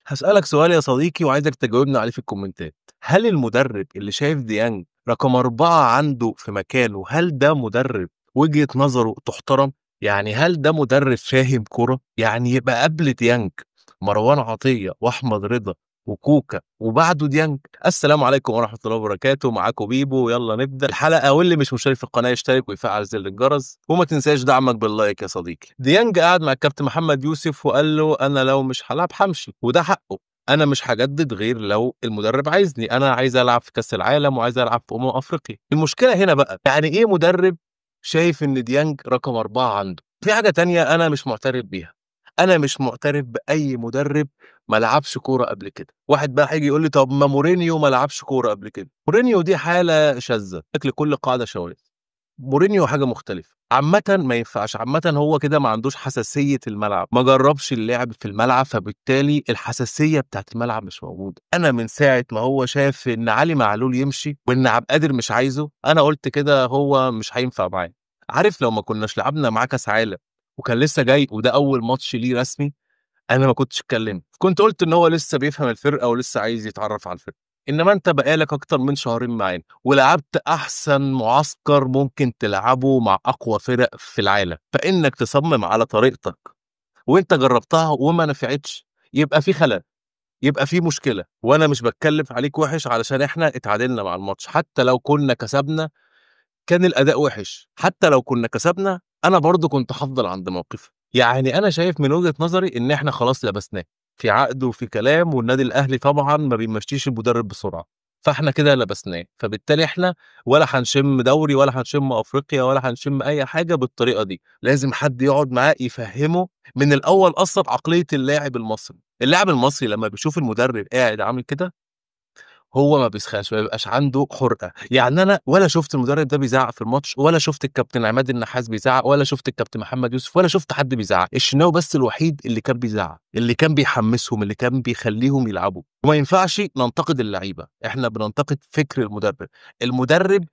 هاسألك سؤال يا صديقي وعايزك تجاوبني عليه في الكومنتات، هل المدرب اللي شايف ديانج رقم 4 عنده في مكانه، هل ده مدرب وجهة نظره تُحترم؟ يعني هل ده مدرب فاهم كورة؟ يعني يبقى قبل ديانج مروان عطية وأحمد رضا وكوكا وبعده ديانج؟ السلام عليكم ورحمة الله وبركاته، معاكم بيبو، يالّا نبدأ الحلقة، واللي مش مشترك في القناة يشترك ويفعل زر الجرس، وما تنساش دعمك باللايك يا صديقي. ديانج قعد مع الكابتن محمد يوسف وقال له: "أنا لو مش هالعب هامشي." وده حقه. أنا مش هاجدد غير لو المدرب عايزني، أنا عايز ألعب في كأس العالم وعايز ألعب في أفريقيا. المشكلة هنا بقى، يعني إيه مدرب شايف إن ديانج رقم 4 عنده؟ في حاجة تانية أنا مش معترف بيها، أنا مش معترف بأي مدرب ما لعبش كورة قبل كده. واحد بقى هييجي يقول لي: "طب ما مورينيو ما لعبش كورة قبل كده." مورينيو دي حالة شاذة، لكل قاعدة شواذ. مورينيو حاجة مختلفة، عامةً ما ينفعش، عامةً هو كده ما عندوش حساسية الملعب، ما جرّبش اللعب في الملعب، فبالتالي الحساسية بتاعة الملعب مش موجودة. أنا من ساعة ما هو شاف إن علي معلول يمشي وإن عبد القادر مش عايزه، أنا قُلت كده هو مش هينفع معاه. عارف لو ما كناش لعبنا معاه كاس عالم وكان لسه جاي وده أول ماتش ليه رسمي، أنا ما كنتش اتكلمت، كنت قُلت إن هو لسه بيفهم الفرقة ولسه عايز يتعرّف على الفرقة. إنما أنت بقى لك أكتر من شهرين معانا، ولعبت أحسن معسكر ممكن تلعبه مع أقوى فرق في العالم، فإنك تصمم على طريقتك وأنت جرّبتها وما نفعتش، يبقى في خلل، يبقى في مشكلة، وأنا مش باتكلم عليك وِحِش علشان إحنا اتعادلنا مع الماتش، حتى لو كنا كسبنا كان الأداء وِحِش، حتى لو كنا كسبنا أنا برضه كنت هافضل عند موقفي. يعني أنا شايف من وجهة نظري إن إحنا خلاص لبسناه، في عقد وفي كلام، والنادي الأهلي طبعًا ما بيمشّيش المدرب بسرعة، فإحنا كده لبسناه، فبالتالي إحنا ولا هنشم دوري ولا هنشم أفريقيا ولا هنشم أي حاجة بالطريقة دي، لازم حد يقعد معاه يفهّمه من الأول أصلًا عقلية اللاعب المصري. اللاعب المصري لمّا بيشوف المدرب قاعد عامل كده هو ما بيسخنش، ما بيبقاش عنده حُرقة. يعني أنا ولا شُفت المدرب ده بيزعّق في الماتش، ولا شُفت الكابتن عماد النحاس بيزعّق، ولا شُفت الكابتن محمد يوسف، ولا شُفت حد بيزعّق. الشناوي بس الوحيد اللي كان بيزعّق، اللي كان بيحمّسهم، اللي كان بيخلّيهم يلعبوا. وما ينفعش ننتقد اللعيبة، إحنا بننتقد فكر المدرب. المدرب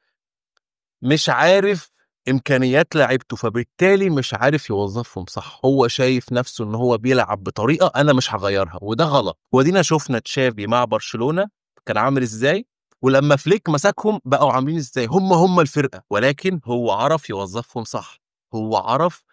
مش عارف إمكانيات لعيبته، فبالتالي مش عارف يوظّفهم صح. هو شايف نَفْسه إن هو بيلعب بطريقة أنا مش هاغيّرها، وده غلط. وأدينا شُفنا تشافي مع برشلونة كان عامل إزاي، ولمّا فليك مسكهم بقوا عاملين إزاي. هم الفرقة، ولكن هو عرف يوظّفهم صح، هو عرف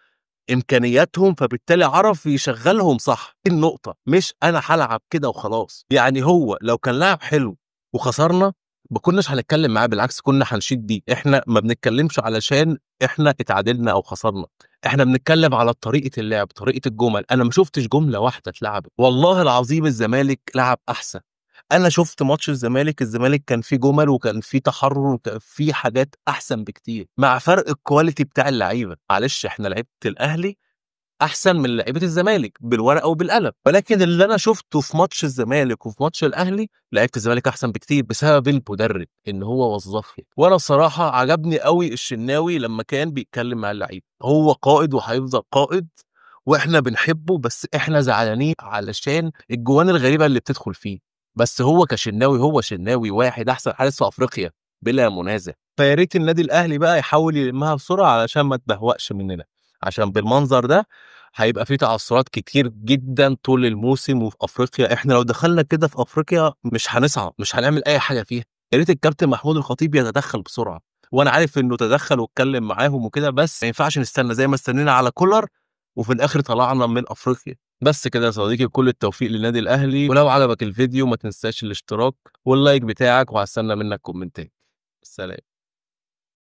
إمكانياتهم، فبالتالي عرف يشغّلهم صح. دي النقطة، مش أنا هالعب كده وخلاص. يعني هو لو كان لعب حلو وخسرنا ما كناش هنتكلّم معاه، بالعكس كنا هنشيد بيه. إحنا ما بنتكلّمش علشان إحنا اتعادلنا أو خسرنا، إحنا بنتكلّم على طريقة اللعب، طريقة الجُمل. أنا ما شُفتش جملة واحدة اتلعبت، والله العظيم الزمالك لعب أحسن. أنا شُفت ماتش الزمالك، الزمالك كان فيه جُمل وكان فيه تحرُّر وكان فيه حاجات أحسن بكتير، مع فرق الquality بتاع اللعيبة. معلش إحنا لعيبة الأهلي أحسن من لعيبة الزمالك بالورقة وبالقلم، ولكن اللي أنا شُفته في ماتش الزمالك وفي ماتش الأهلي، لعيبة الزمالك أحسن بكتير بسبب المدرب، إن هو وظّفني. وأنا الصراحة عجبني أوي الشناوي لمّا كان بيتكلم مع اللعيبة. هو قائد وهيفضل قائد وإحنا بنحبه، بس إحنا زعلانين علشان الجوان الغريبة اللي بتدخل فيه. بس هو كشناوي، هو شناوي واحد أحسن حارس في أفريقيا بلا منازع. فيا ريت النادي الأهلي بقى يحاول يلمّها بسرعة علشان ما تبهوأش مننا، عشان بالمنظر ده هيبقى في تعثُّرات كتير جدًا طول الموسم وفي أفريقيا. إحنا لو دخلنا كده في أفريقيا مش هنصعد، مش هنعمل أي حاجة فيها. يا ريت الكابتن محمود الخطيب يتدخّل بسرعة، وأنا عارف إنه تدخّل واتكلّم معاهم وكده، بس ما ينفعش نستنى زي ما استنينا على كولر وفي الآخر طلعنا من أفريقيا. بس كده يا صديقي، كل التوفيق للنادي الأهلي، ولو عجبك الفيديو ما تنساش الاشتراك واللايك بتاعك، وهاستنى منّك كومنتات. سلام.